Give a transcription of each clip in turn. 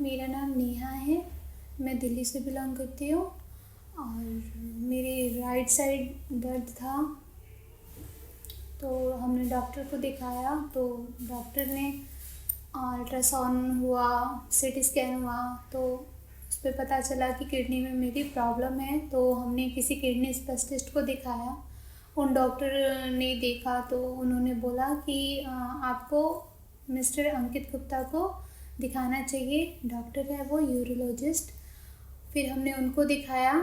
मेरा नाम नेहा है। मैं दिल्ली से बिलोंग करती हूँ और मेरे राइट साइड दर्द था, तो हमने डॉक्टर को दिखाया। तो डॉक्टर ने अल्ट्रासाउंड हुआ, सीटी स्कैन हुआ, तो उस पर पता चला कि किडनी में मेरी प्रॉब्लम है। तो हमने किसी किडनी स्पेशलिस्ट को दिखाया। उन डॉक्टर ने देखा तो उन्होंने बोला कि आपको मिस्टर अंकित गुप्ता को दिखाना चाहिए। डॉक्टर है वो यूरोलॉजिस्ट। फिर हमने उनको दिखाया।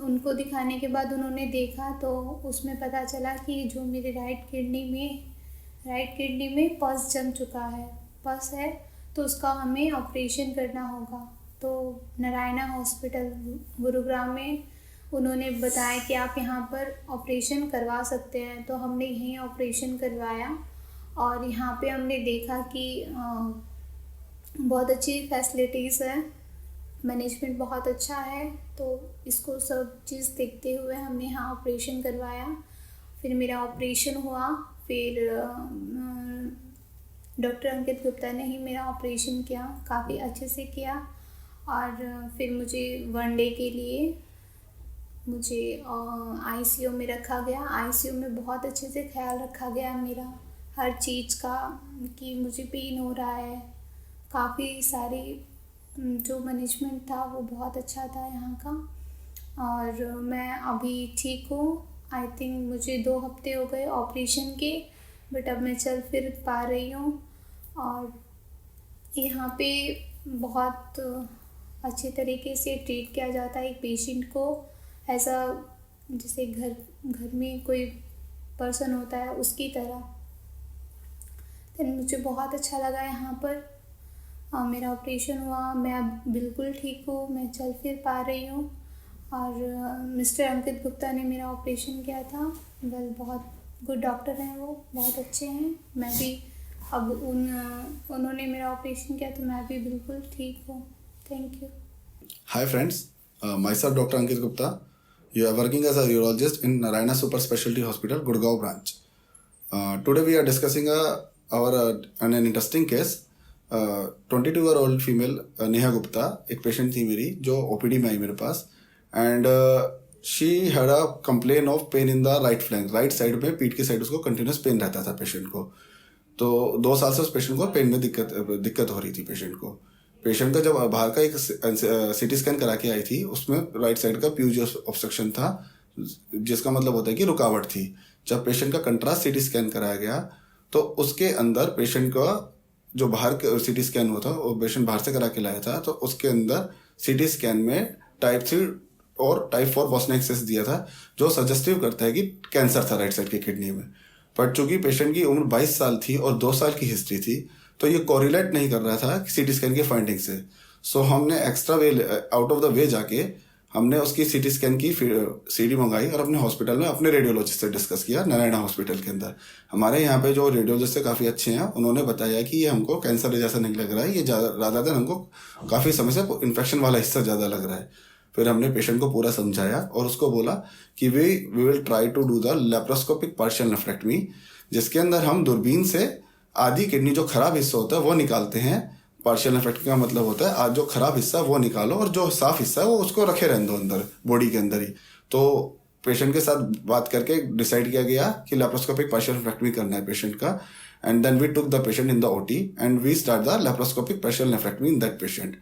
उनको दिखाने के बाद उन्होंने देखा तो उसमें पता चला कि जो मेरे राइट किडनी में पस जम चुका है। पस है तो उसका हमें ऑपरेशन करना होगा। तो नारायणा हॉस्पिटल गुरुग्राम में उन्होंने बताया कि आप यहाँ पर ऑपरेशन करवा सकते हैं। तो हमने यहीं ऑपरेशन करवाया और यहाँ पे हमने देखा कि बहुत अच्छी फैसिलिटीज़ है, मैनेजमेंट बहुत अच्छा है। तो इसको सब चीज़ देखते हुए हमने यहाँ ऑपरेशन करवाया। फिर मेरा ऑपरेशन हुआ। फिर डॉक्टर अंकित गुप्ता ने ही मेरा ऑपरेशन किया, काफ़ी अच्छे से किया। और फिर मुझे 1 डे के लिए मुझे आईसीयू में रखा गया। आईसीयू में बहुत अच्छे से ख्याल रखा गया मेरा हर चीज़ का, कि मुझे पेन हो रहा है। काफ़ी सारी जो मैनेजमेंट था वो बहुत अच्छा था यहाँ का। और मैं अभी ठीक हूँ। आई थिंक मुझे 2 हफ्ते हो गए ऑपरेशन के, बट अब मैं चल फिर पा रही हूँ। और यहाँ पे बहुत अच्छे तरीके से ट्रीट किया जाता है एक पेशेंट को, ऐसा जैसे घर में कोई पर्सन होता है उसकी तरह। तो मुझे बहुत अच्छा लगा यहाँ पर। मेरा ऑपरेशन हुआ, मैं अब बिल्कुल ठीक हूँ, मैं चल फिर पा रही हूँ। और मिस्टर अंकित गुप्ता ने मेरा ऑपरेशन किया था। बहुत गुड डॉक्टर हैं, वो बहुत अच्छे हैं। मैं भी अब उन्होंने मेरा ऑपरेशन किया तो मैं भी बिल्कुल ठीक हूँ। Thank you. Hi friends, myself Dr. Ankit Gupta. You are working as a urologist in Narayana Super Specialty Hospital, Gurgaon branch. Today we are discussing an interesting case. 22-year-old female Neha Gupta एक patient थी मेरी जो OPD में आई मेरे पास। And she had a complaint of pain in the right flank, right side में पीठ की साइड उसको कंटिन्यूस पेन रहता था पेशेंट को। तो 2 साल से उस पेशेंट को पेन में दिक्कत हो रही थी पेशेंट को। पेशेंट का जब बाहर का एक सीटी स्कैन करा के आई थी, उसमें राइट साइड का प्यूज ऑब्स्ट्रक्शन था, जिसका मतलब होता है कि रुकावट थी। जब पेशेंट का कंट्रास्ट सीटी स्कैन कराया गया तो उसके अंदर पेशेंट का जो बाहर सीटी स्कैन हुआ था, वो पेशेंट बाहर से करा के लाया था, तो उसके अंदर सीटी स्कैन में टाइप 3 और टाइप 4 बोस्टन एक्सेस दिया था, जो सजेस्टिव करता है कि कैंसर था राइट साइड की किडनी में। पर चूंकि पेशेंट की उम्र 22 साल थी और 2 साल की हिस्ट्री थी, तो ये कोरिलेट नहीं कर रहा था सीटी स्कैन की फाइंडिंग से। सो हमने extra way, out of the way जाके हमने उसकी सीटी स्कैन की सीडी मंगाई और अपने हॉस्पिटल में अपने रेडियोलॉजिस्ट से डिस्कस किया। नारायणा हॉस्पिटल के अंदर हमारे यहाँ पे जो रेडियोलॉजिस्ट काफ़ी अच्छे हैं, उन्होंने बताया कि ये हमको कैंसर जैसा नहीं लग रहा है, ये ज़्यादातर हमको काफ़ी समय से इन्फेक्शन वाला हिस्सा ज़्यादा लग रहा है। फिर हमने पेशेंट को पूरा समझाया और उसको बोला कि we will try to do the laparoscopic partial nephrectomy, जिसके अंदर हम दूरबीन से आधी किडनी जो खराब हिस्सा होता है वो निकालते हैं। पार्शियल नेफ्रेक्टमी का मतलब होता है आज जो खराब हिस्सा वो निकालो और जो साफ हिस्सा है वो उसको रखे रहने दो अंदर बॉडी के अंदर ही। तो पेशेंट के साथ बात करके डिसाइड किया गया कि लेप्रोस्कोपिक पार्शियल नेफ्रेक्टमी करना है पेशेंट का। And then we took the patient in the OT and we start the laparoscopic partial nephrectomy in that patient.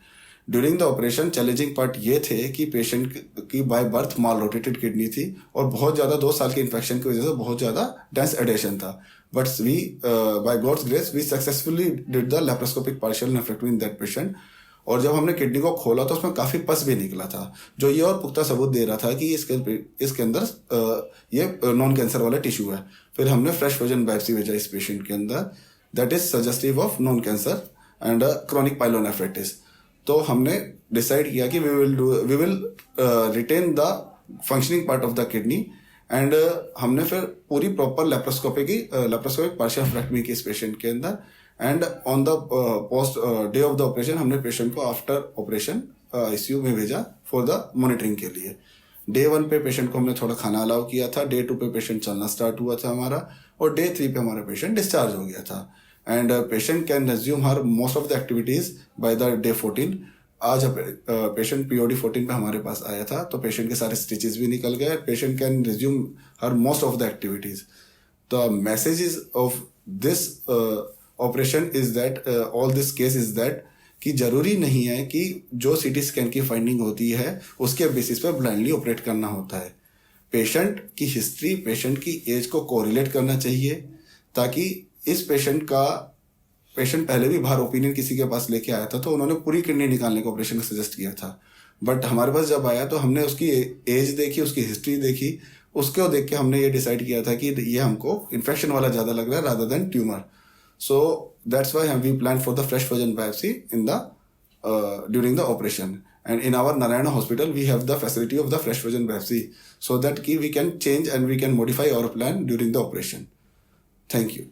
During the operation challenging part ये थे कि पेशेंट की by birth malrotated kidney थी और बहुत ज़्यादा 2 साल के इन्फेक्शन की वजह से बहुत ज़्यादा डेंस एडेशन था। But we by God's grace we successfully did the laparoscopic partial nephrectomy in that patient. और जब हमने किडनी को खोला तो उसमें काफ़ी पस भी निकला था, जो ये और पुख्ता सबूत दे रहा था कि इसके अंदर ये नॉन कैंसर वाला टिश्यू है। फिर हमने फ्रेश फ्रोजन बायोप्सी भेजा इस पेशेंट के अंदर, that is suggestive of non cancer and chronic pyelonephritis. तो हमने डिसाइड किया कि we will retain the functioning part of the kidney एंड हमने फिर पूरी प्रॉपर लेप्रोस्कोपिक पार्शियल नेफ्रेक्टमी की इस पेशेंट के अंदर। And on the post day of the operation हमने पेशेंट को आफ्टर ऑपरेशन आईसीयू में भेजा फॉर द मॉनिटरिंग के लिए। डे 1 पे पेशेंट को हमने थोड़ा खाना अलाउ किया था, डे 2 पे पेशेंट चलना स्टार्ट हुआ था हमारा, और डे 3 पे हमारा पेशेंट डिस्चार्ज हो गया था। And patient can resume her most of the activities by the day 14. आज पेशेंट POD 14 पे हमारे पास आया था, तो पेशेंट के सारे स्टिचेस भी निकल गए. Patient can resume her most of the activities. The messages of this operation is that all this case is that कि जरूरी नहीं है कि जो CT स्कैन की फाइंडिंग होती है उसके बेसिस पे ब्लाइंडली ऑपरेट करना होता है. पेशेंट की हिस्ट्री, पेशेंट की एज को कोरिलेट करना चाहिए, ताकि इस पेशेंट पहले भी बाहर ओपिनियन किसी के पास लेके आया था, तो उन्होंने पूरी किडनी निकालने का ऑपरेशन सजेस्ट किया था. बट हमारे पास जब आया तो हमने उसकी एज देखी, उसकी हिस्ट्री देखी, उसको देख के हमने ये डिसाइड किया था कि ये हमको इन्फेक्शन वाला ज़्यादा लग रहा है rather than tumour. So that's why we planned for the fresh version biopsy in the during the operation. And in our Narayana hospital, we have the facility of the fresh version biopsy, so that we can change and we can modify our plan during the operation. Thank you.